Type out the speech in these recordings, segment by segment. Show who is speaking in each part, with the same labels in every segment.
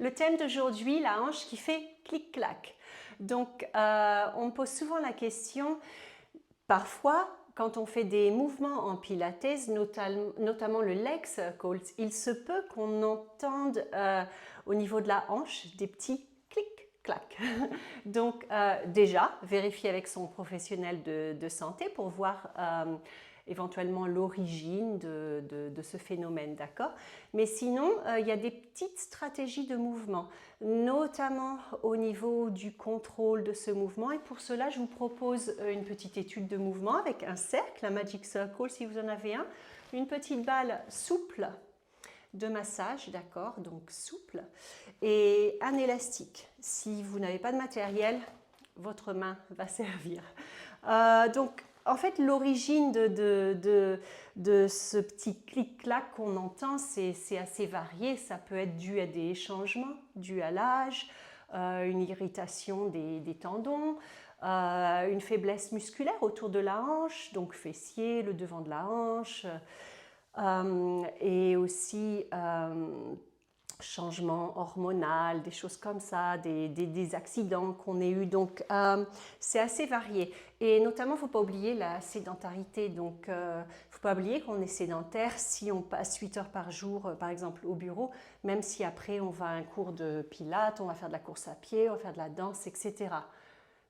Speaker 1: Le thème d'aujourd'hui, la hanche qui fait clic-clac. Donc, on me pose souvent la question, parfois, quand on fait des mouvements en pilates, notamment le leg circle, il se peut qu'on entende au niveau de la hanche des petits clic-clac. Donc, déjà, vérifier avec son professionnel de santé pour voir éventuellement l'origine de ce phénomène, d'accord? Mais sinon, il y a des petites stratégies de mouvement, notamment au niveau du contrôle de ce mouvement. Et pour cela, je vous propose une petite étude de mouvement avec un cercle, un Magic Circle si vous en avez un, une petite balle souple de massage, d'accord, donc souple, et un élastique. Si vous n'avez pas de matériel, votre main va servir. Donc, en fait, l'origine de ce petit clic-clac qu'on entend, c'est assez varié. Ça peut être dû à des changements, dû à l'âge, une irritation des tendons, une faiblesse musculaire autour de la hanche, donc fessier, le devant de la hanche, et aussi changement hormonal, des choses comme ça, des accidents qu'on ait eus. Donc, c'est assez varié. Et notamment, il ne faut pas oublier la sédentarité. Donc, il ne faut pas oublier qu'on est sédentaire si on passe 8 heures par jour, par exemple, au bureau, même si après, on va à un cours de pilates, on va faire de la course à pied, on va faire de la danse, etc.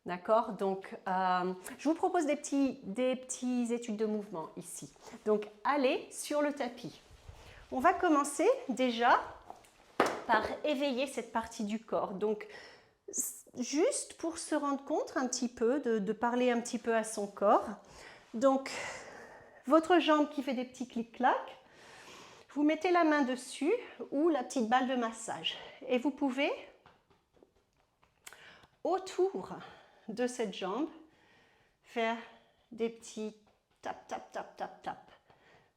Speaker 1: D'accord? Donc, je vous propose des petits études de mouvement ici. Donc, allez sur le tapis. On va commencer déjà par éveiller cette partie du corps. Donc, juste pour se rendre compte un petit peu, de parler un petit peu à son corps. Donc, votre jambe qui fait des petits clics-clacs, vous mettez la main dessus ou la petite balle de massage. Et vous pouvez, autour de cette jambe, faire des petits tap, tap, tap, tap, tap.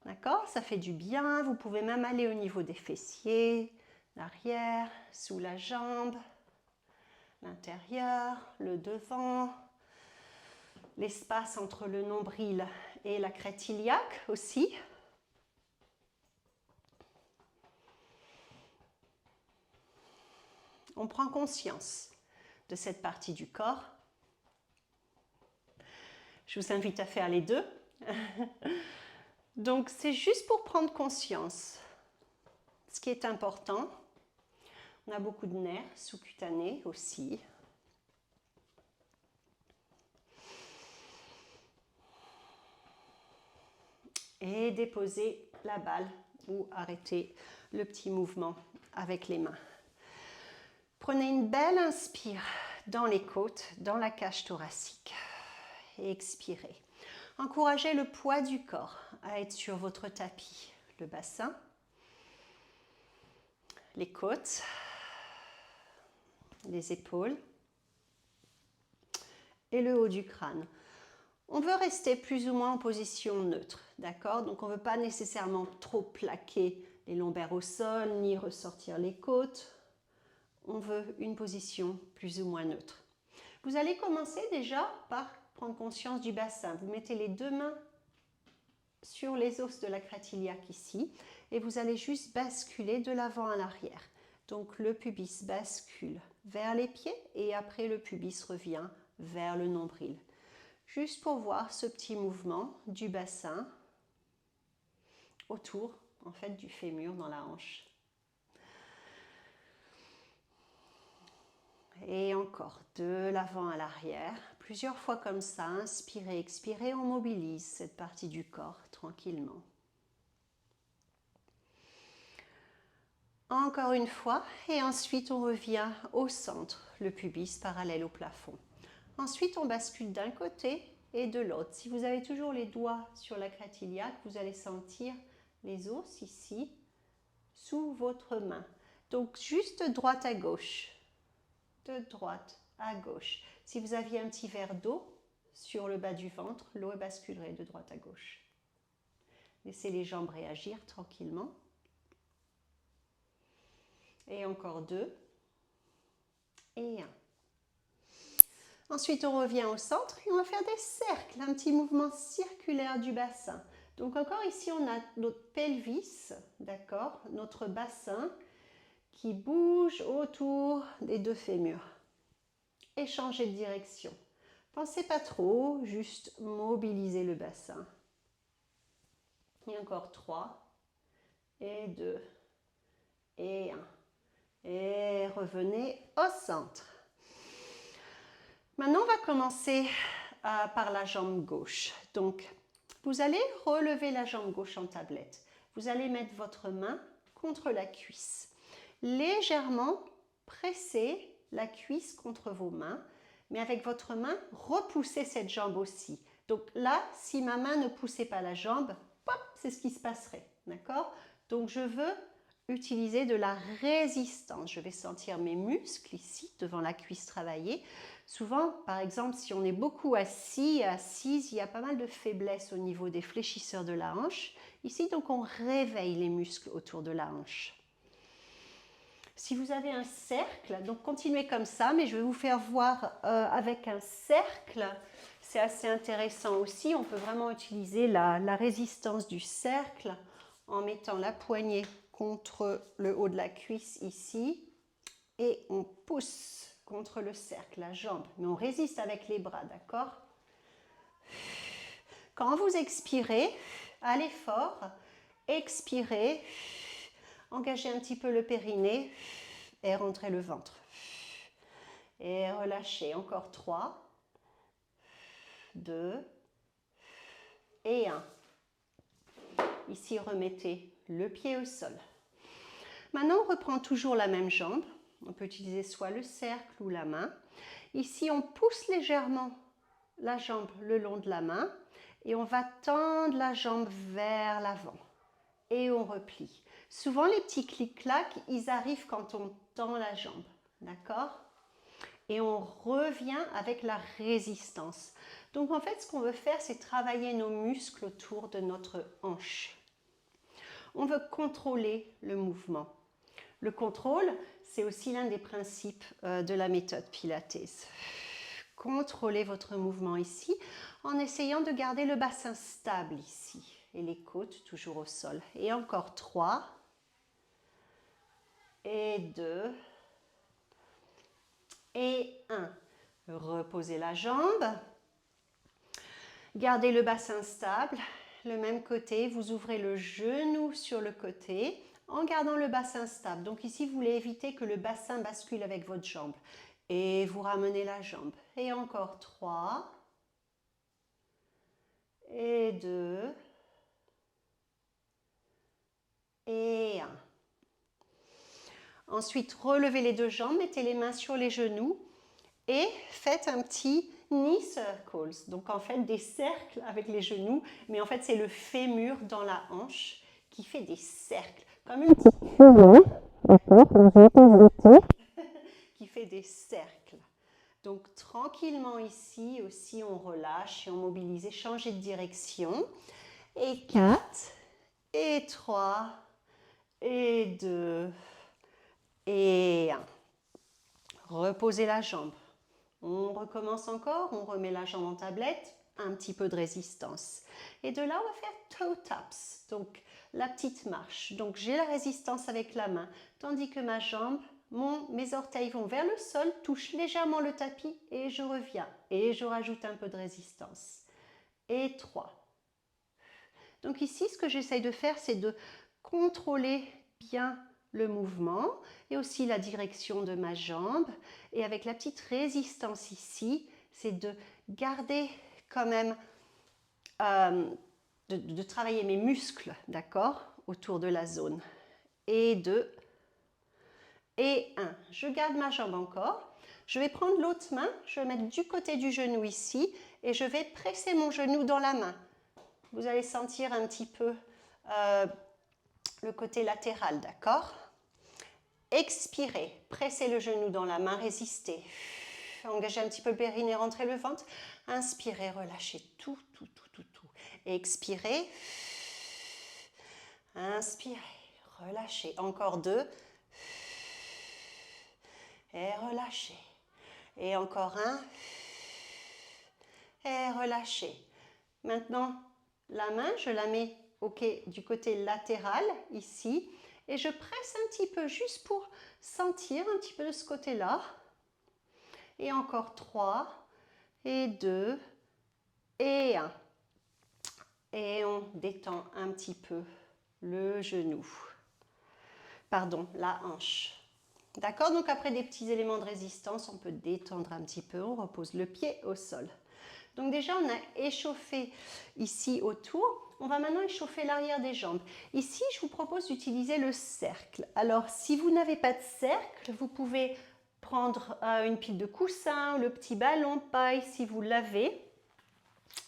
Speaker 1: D'accord? Ça fait du bien. Vous pouvez même aller au niveau des fessiers, l'arrière, sous la jambe, l'intérieur, le devant, l'espace entre le nombril et la crête iliaque aussi. On prend conscience de cette partie du corps. Je vous invite à faire les deux. Donc, c'est juste pour prendre conscience. Ce qui est important, on a beaucoup de nerfs sous-cutanés aussi. Et déposer la balle ou arrêter le petit mouvement avec les mains. Prenez une belle inspire dans les côtes, dans la cage thoracique et expirez. Encouragez le poids du corps à être sur votre tapis, le bassin, les côtes, les épaules et le haut du crâne. On veut rester plus ou moins en position neutre, d'accord? Donc on ne veut pas nécessairement trop plaquer les lombaires au sol, ni ressortir les côtes. On veut une position plus ou moins neutre. Vous allez commencer déjà par prendre conscience du bassin. Vous mettez les deux mains sur les os de la crête iliaque ici et vous allez juste basculer de l'avant à l'arrière. Donc le pubis bascule vers les pieds et après le pubis revient vers le nombril. Juste pour voir ce petit mouvement du bassin autour en fait du fémur dans la hanche. Et encore de l'avant à l'arrière, plusieurs fois comme ça, inspirez, expirez, on mobilise cette partie du corps tranquillement. Encore une fois, et ensuite on revient au centre, le pubis parallèle au plafond. Ensuite on bascule d'un côté et de l'autre. Si vous avez toujours les doigts sur la crête iliaque, vous allez sentir les os ici, sous votre main. Donc juste de droite à gauche. De droite à gauche. Si vous aviez un petit verre d'eau sur le bas du ventre, l'eau basculerait de droite à gauche. Laissez les jambes réagir tranquillement. Et encore deux. Et un. Ensuite, on revient au centre et on va faire des cercles, un petit mouvement circulaire du bassin. Donc encore ici, on a notre pelvis, d'accord, notre bassin, qui bouge autour des deux fémurs. Et changez de direction. Pensez pas trop, juste mobilisez le bassin. Et encore 3, et 2, et 1. Et revenez au centre. Maintenant, on va commencer par la jambe gauche. Donc, vous allez relever la jambe gauche en tablette. Vous allez mettre votre main contre la cuisse. Légèrement presser la cuisse contre vos mains, mais avec votre main, repoussez cette jambe aussi. Donc là, si ma main ne poussait pas la jambe, pop, c'est ce qui se passerait. D'accord? Donc je veux utiliser de la résistance. Je vais sentir mes muscles ici, devant la cuisse travailler. Souvent, par exemple, si on est beaucoup assis, assise, il y a pas mal de faiblesse au niveau des fléchisseurs de la hanche. Ici, donc, on réveille les muscles autour de la hanche. Si vous avez un cercle, donc continuez comme ça, mais je vais vous faire voir avec un cercle. C'est assez intéressant aussi. On peut vraiment utiliser la résistance du cercle en mettant la poignée contre le haut de la cuisse ici et on pousse contre le cercle, la jambe. Mais on résiste avec les bras, d'accord? Quand vous expirez, allez fort, expirez, engagez un petit peu le périnée et rentrez le ventre. Et relâchez, encore 3, 2 et 1. Ici, remettez le pied au sol. Maintenant, on reprend toujours la même jambe. On peut utiliser soit le cercle ou la main. Ici, on pousse légèrement la jambe le long de la main et on va tendre la jambe vers l'avant. Et on replie. Souvent, les petits clic-clacs, ils arrivent quand on tend la jambe. D'accord? Et on revient avec la résistance. Donc, en fait, ce qu'on veut faire, c'est travailler nos muscles autour de notre hanche. On veut contrôler le mouvement. Le contrôle, c'est aussi l'un des principes de la méthode Pilates. Contrôlez votre mouvement ici en essayant de garder le bassin stable ici et les côtes toujours au sol. Et encore 3 et 2 et 1. Reposez la jambe. Gardez le bassin stable. Le même côté, vous ouvrez le genou sur le côté en gardant le bassin stable. Donc ici, vous voulez éviter que le bassin bascule avec votre jambe. Et vous ramenez la jambe. Et encore 3 et 2 et 1. Ensuite, relevez les deux jambes, mettez les mains sur les genoux et faites un petit knee circles. Donc en fait des cercles avec les genoux, mais en fait c'est le fémur dans la hanche qui fait des cercles. Comme une petite qui fait des cercles. Donc tranquillement ici aussi on relâche et on mobilise et changez de direction. Et 4 et 3 et 2 et 1. Reposez la jambe. On recommence encore, on remet la jambe en tablette, un petit peu de résistance. Et de là, on va faire toe taps, donc la petite marche. Donc j'ai la résistance avec la main, tandis que ma jambe, mes orteils vont vers le sol, touchent légèrement le tapis et je reviens. Et je rajoute un peu de résistance. Et 3. Donc ici, ce que j'essaye de faire, c'est de contrôler bien le mouvement et aussi la direction de ma jambe. Et avec la petite résistance ici, c'est de garder quand même, de travailler mes muscles, d'accord, autour de la zone. Et 2 et 1. Je garde ma jambe encore. Je vais prendre l'autre main, je vais mettre du côté du genou ici et je vais presser mon genou dans la main. Vous allez sentir un petit peu le côté latéral, d'accord? Expirez, pressez le genou dans la main, résistez. Engagez un petit peu le périnée, rentrez le ventre. Inspirez, relâchez tout. Expirez. Inspirez, relâchez. Encore 2. Et relâchez. Et encore 1. Et relâchez. Maintenant, la main, je la mets du côté latéral, ici. Et je presse un petit peu juste pour sentir un petit peu de ce côté-là. Et encore 3, et 2, et 1. Et on détend un petit peu le genou. Pardon, la hanche. D'accord? Donc après des petits éléments de résistance, on peut détendre un petit peu. On repose le pied au sol. Donc déjà, on a échauffé ici autour. On va maintenant échauffer l'arrière des jambes. Ici, je vous propose d'utiliser le cercle. Alors, si vous n'avez pas de cercle, vous pouvez prendre une pile de coussin ou le petit ballon paille si vous l'avez.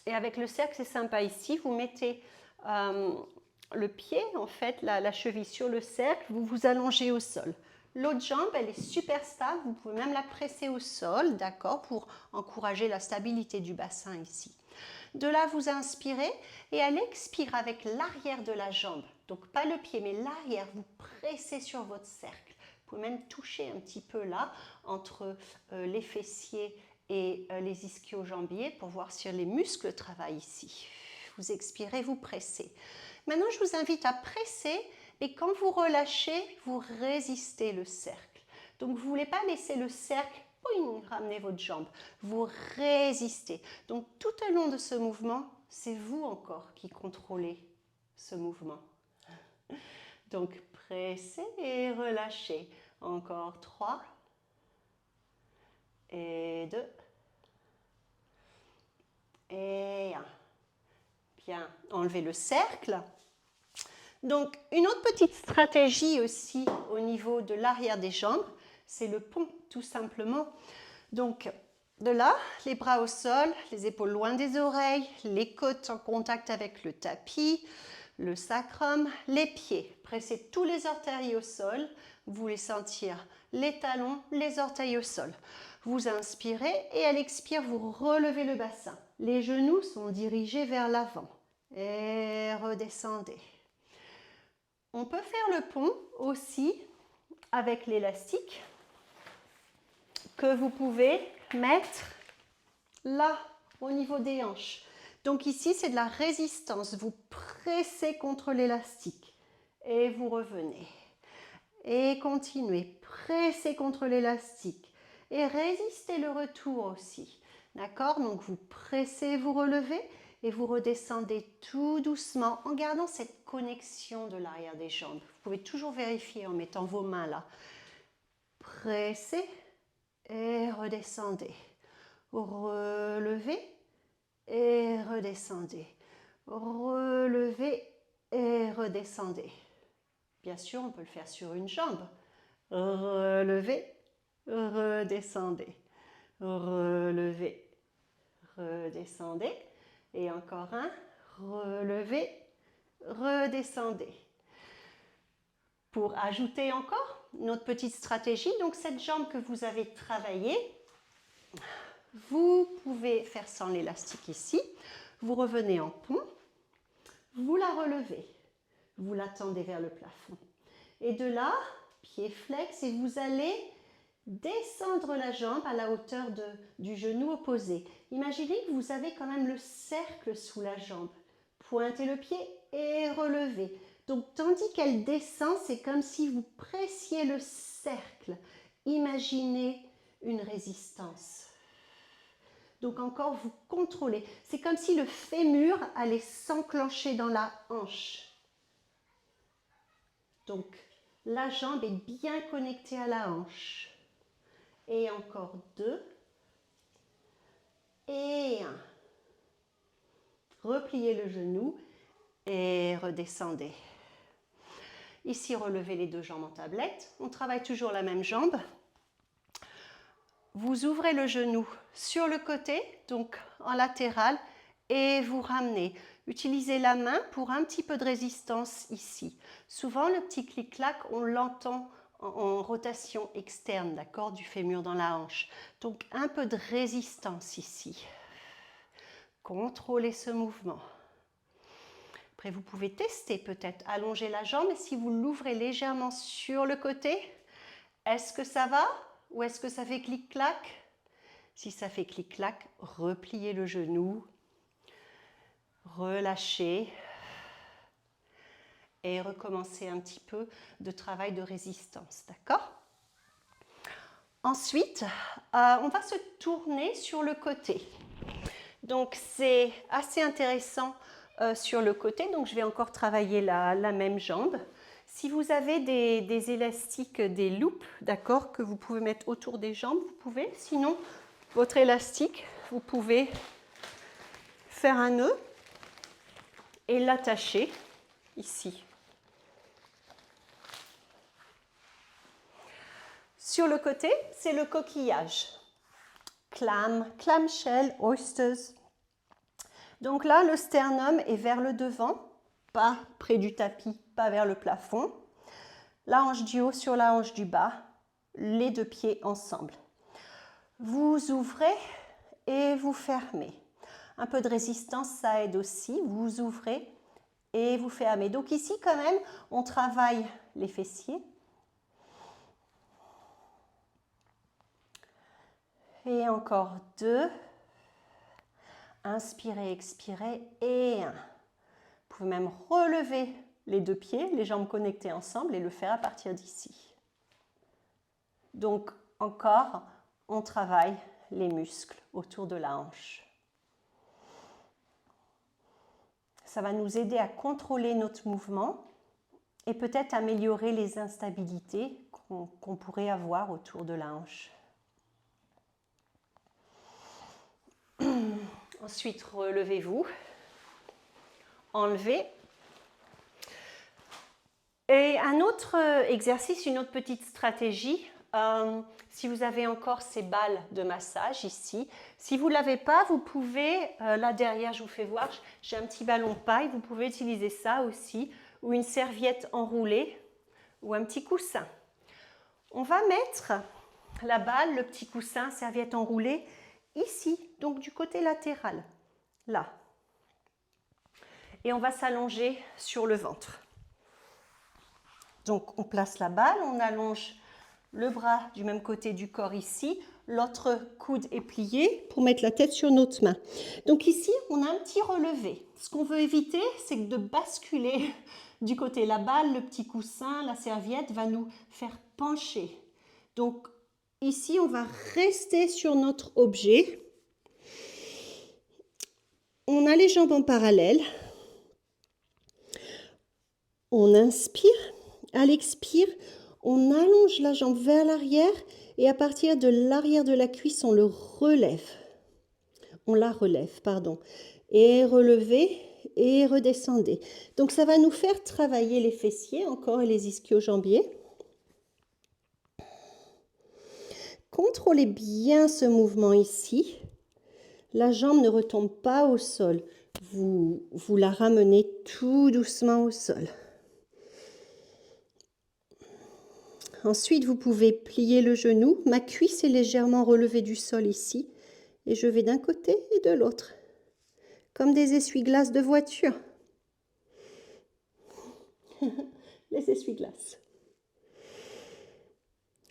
Speaker 1: Et avec le cercle, c'est sympa ici. Vous mettez le pied, en fait, la cheville sur le cercle. Vous vous allongez au sol. L'autre jambe, elle est super stable. Vous pouvez même la presser au sol, d'accord, pour encourager la stabilité du bassin ici. De là, vous inspirez et à l'expire avec l'arrière de la jambe. Donc, pas le pied, mais l'arrière. Vous pressez sur votre cercle. Vous pouvez même toucher un petit peu là, entre les fessiers et les ischio-jambiers pour voir si les muscles travaillent ici. Vous expirez, vous pressez. Maintenant, je vous invite à presser et quand vous relâchez, vous résistez le cercle. Donc, vous ne voulez pas laisser le cercle ramener votre jambe. Vous résistez. Donc, tout au long de ce mouvement, c'est vous encore qui contrôlez ce mouvement. Donc, pressez et relâchez. Encore 3 et 2 et 1. Bien, enlevez le cercle. Donc, une autre petite stratégie aussi au niveau de l'arrière des jambes, c'est le pont, tout simplement. Donc, de là, les bras au sol, les épaules loin des oreilles, les côtes en contact avec le tapis, le sacrum, les pieds. Pressez tous les orteils au sol. Vous voulez sentir les talons, les orteils au sol. Vous inspirez et à l'expire, vous relevez le bassin. Les genoux sont dirigés vers l'avant. Et redescendez. On peut faire le pont aussi avec l'élastique que vous pouvez mettre là au niveau des hanches. Donc ici, c'est de la résistance. Vous pressez contre l'élastique et vous revenez. Et continuez, pressez contre l'élastique et résistez le retour aussi. D'accord? Donc vous pressez, vous relevez et vous redescendez tout doucement en gardant cette connexion de l'arrière des jambes. Vous pouvez toujours vérifier en mettant vos mains là. Pressez et redescendez. Relevez et redescendez. Relevez et redescendez. Bien sûr, on peut le faire sur une jambe. Relevez, redescendez. Relevez, redescendez. Et encore un. Relevez, redescendez. Pour ajouter encore notre petite stratégie, donc cette jambe que vous avez travaillée, vous pouvez faire sans l'élastique ici. Vous revenez en pont, vous la relevez, vous la tendez vers le plafond. Et de là, pied flex, et vous allez descendre la jambe à la hauteur du genou opposé. Imaginez que vous avez quand même le cercle sous la jambe. Pointez le pied et relevez. Donc, tandis qu'elle descend, c'est comme si vous pressiez le cercle. Imaginez une résistance. Donc encore, vous contrôlez. C'est comme si le fémur allait s'enclencher dans la hanche. Donc, la jambe est bien connectée à la hanche. Et encore 2. Et 1. Repliez le genou et redescendez. Ici, relevez les deux jambes en tablette. On travaille toujours la même jambe. Vous ouvrez le genou sur le côté, donc en latéral, et vous ramenez. Utilisez la main pour un petit peu de résistance ici. Souvent, le petit clic-clac, on l'entend en rotation externe, d'accord, du fémur dans la hanche. Donc, un peu de résistance ici. Contrôlez ce mouvement. Après, vous pouvez tester peut-être, allonger la jambe, et si vous l'ouvrez légèrement sur le côté, est-ce que ça va ou est-ce que ça fait clic-clac? Si ça fait clic-clac, repliez le genou, relâchez et recommencer un petit peu de travail de résistance, d'accord? Ensuite, on va se tourner sur le côté. Donc, c'est assez intéressant sur le côté. Donc, je vais encore travailler la même jambe. Si vous avez des élastiques, des loupes, d'accord, que vous pouvez mettre autour des jambes, vous pouvez. Sinon, votre élastique, vous pouvez faire un nœud et l'attacher ici. Sur le côté, c'est le coquillage. Clamshell, oysters. Donc là, le sternum est vers le devant, pas près du tapis, pas vers le plafond. La hanche du haut sur la hanche du bas, les deux pieds ensemble. Vous ouvrez et vous fermez. Un peu de résistance, ça aide aussi. Vous ouvrez et vous fermez. Donc ici, quand même, on travaille les fessiers. Et encore 2. Inspirez, expirez et 1. Vous pouvez même relever les deux pieds, les jambes connectées ensemble et le faire à partir d'ici. Donc encore, on travaille les muscles autour de la hanche. Ça va nous aider à contrôler notre mouvement et peut-être améliorer les instabilités qu'on pourrait avoir autour de la hanche. Ensuite, relevez-vous, enlevez. Et un autre exercice, une autre petite stratégie, si vous avez encore ces balles de massage ici, si vous ne l'avez pas, vous pouvez, là derrière je vous fais voir, j'ai un petit ballon paille, vous pouvez utiliser ça aussi, ou une serviette enroulée, ou un petit coussin. On va mettre la balle, le petit coussin, serviette enroulée, ici, donc du côté latéral, là. Et on va s'allonger sur le ventre. Donc on place la balle, on allonge le bras du même côté du corps ici, l'autre coude est plié pour mettre la tête sur notre main. Donc ici, on a un petit relevé. Ce qu'on veut éviter, c'est de basculer du côté. La balle, le petit coussin, la serviette va nous faire pencher. Donc ici, on va rester sur notre objet. On a les jambes en parallèle. On inspire. À l'expire, on allonge la jambe vers l'arrière et à partir de l'arrière de la cuisse, on le relève. On la relève, pardon. Et relevez et redescendez. Donc ça va nous faire travailler les fessiers encore et les ischio-jambiers. Contrôlez bien ce mouvement ici. La jambe ne retombe pas au sol. Vous la ramenez tout doucement au sol. Ensuite, vous pouvez plier le genou. Ma cuisse est légèrement relevée du sol ici. Et je vais d'un côté et de l'autre. Comme des essuie-glaces de voiture. Les essuie-glaces.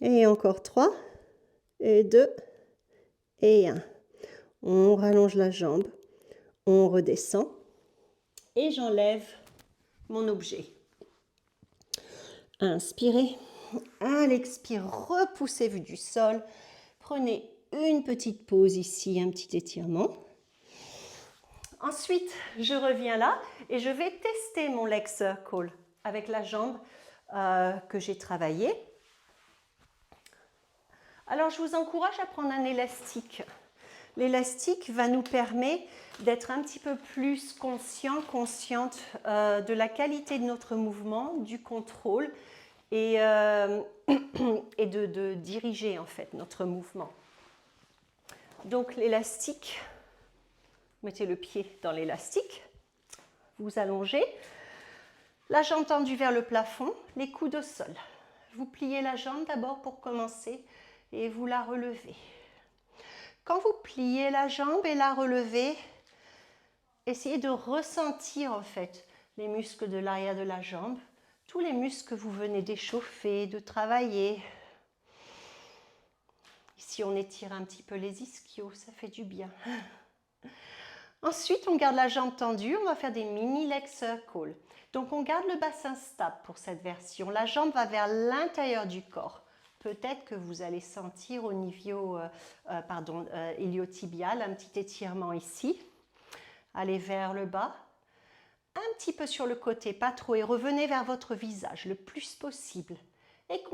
Speaker 1: Et encore 3. Et 2. Et 1. On rallonge la jambe. On redescend. Et j'enlève mon objet. Inspirez. À l'expire, repoussez vue du sol. Prenez une petite pause ici, un petit étirement. Ensuite, je reviens là et je vais tester mon leg circle avec la jambe que j'ai travaillée. Alors, je vous encourage à prendre un élastique. L'élastique va nous permettre d'être un petit peu plus consciente de la qualité de notre mouvement, du contrôle et de diriger en fait notre mouvement. Donc l'élastique, mettez le pied dans l'élastique, vous allongez, la jambe tendue vers le plafond, les coudes au sol. Vous pliez la jambe d'abord pour commencer et vous la relevez. Quand vous pliez la jambe et la relevez, essayez de ressentir en fait les muscles de l'arrière de la jambe, tous les muscles que vous venez d'échauffer, de travailler. Ici, on étire un petit peu les ischios, ça fait du bien. Ensuite, on garde la jambe tendue, on va faire des mini leg circles. Donc, on garde le bassin stable pour cette version. La jambe va vers l'intérieur du corps. Peut-être que vous allez sentir au niveau iliotibial un petit étirement ici. Allez vers le bas, un petit peu sur le côté, pas trop, et revenez vers votre visage le plus possible. Et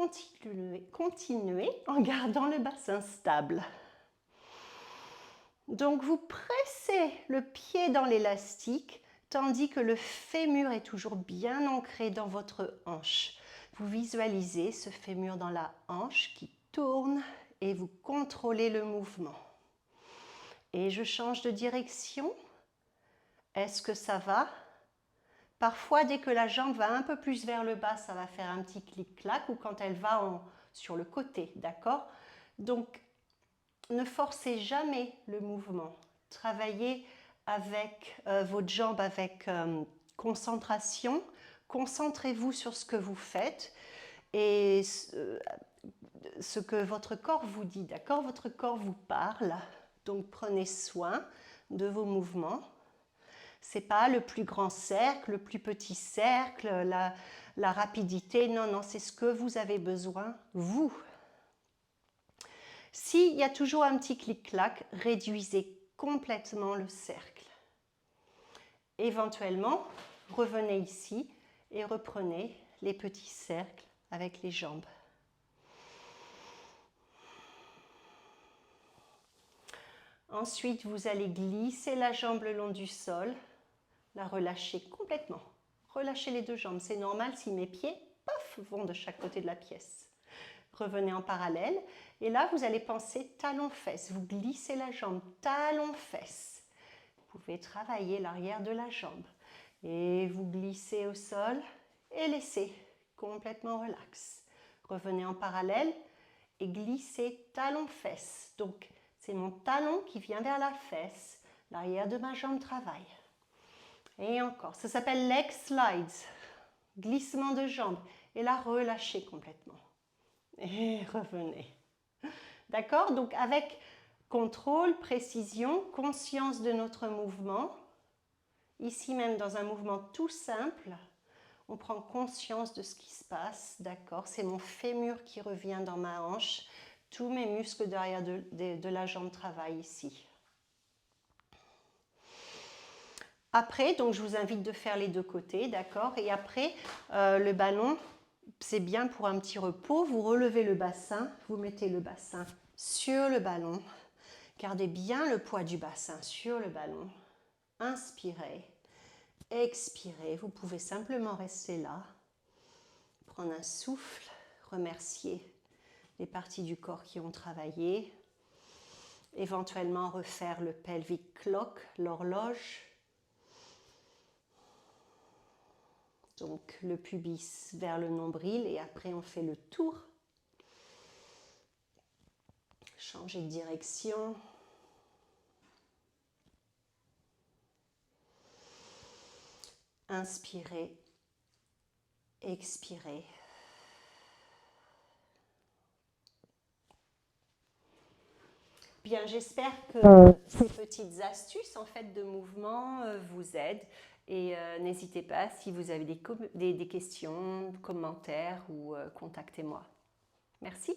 Speaker 1: continuez en gardant le bassin stable. Donc vous pressez le pied dans l'élastique tandis que le fémur est toujours bien ancré dans votre hanche. Vous visualisez ce fémur dans la hanche qui tourne et vous contrôlez le mouvement. Et je change de direction. Est-ce que ça va? Parfois, dès que la jambe va un peu plus vers le bas, ça va faire un petit clic-clac ou quand elle va sur le côté, d'accord? Donc, ne forcez jamais le mouvement. Travaillez avec votre jambe avec concentration. Concentrez-vous sur ce que vous faites et ce que votre corps vous dit, d'accord? Votre corps vous parle, donc prenez soin de vos mouvements. Ce n'est pas le plus grand cercle, le plus petit cercle, la rapidité, non, non, c'est ce que vous avez besoin, vous. S'il y a toujours un petit clic-clac, réduisez complètement le cercle. Éventuellement, revenez ici et reprenez les petits cercles avec les jambes. Ensuite, vous allez glisser la jambe le long du sol, la relâcher complètement. Relâchez les deux jambes, c'est normal si mes pieds, paf, vont de chaque côté de la pièce. Revenez en parallèle et là, vous allez penser talon-fesse. Vous glissez la jambe, talon-fesse. Vous pouvez travailler l'arrière de la jambe et vous glissez au sol et laissez complètement relax. Revenez en parallèle et glissez talon-fesse. Donc, c'est mon talon qui vient vers la fesse, l'arrière de ma jambe travaille. Et encore, ça s'appelle leg slides, glissement de jambe. Et là, relâchez complètement. Et revenez. D'accord? Donc avec contrôle, précision, conscience de notre mouvement, ici même dans un mouvement tout simple, on prend conscience de ce qui se passe. D'accord? C'est mon fémur qui revient dans ma hanche. Tous mes muscles derrière de la jambe travaillent ici. Après, donc je vous invite de faire les deux côtés, d'accord? Et après, le ballon, c'est bien pour un petit repos. Vous relevez le bassin, vous mettez le bassin sur le ballon. Gardez bien le poids du bassin sur le ballon. Inspirez, expirez. Vous pouvez simplement rester là, prendre un souffle, remercier les parties du corps qui ont travaillé. Éventuellement refaire le pelvic clock, l'horloge. Donc le pubis vers le nombril et après on fait le tour. Changer de direction. Inspirez, expirez. Bien, j'espère que ces petites astuces en fait de mouvement vous aident et n'hésitez pas si vous avez des questions, commentaires ou contactez-moi. Merci.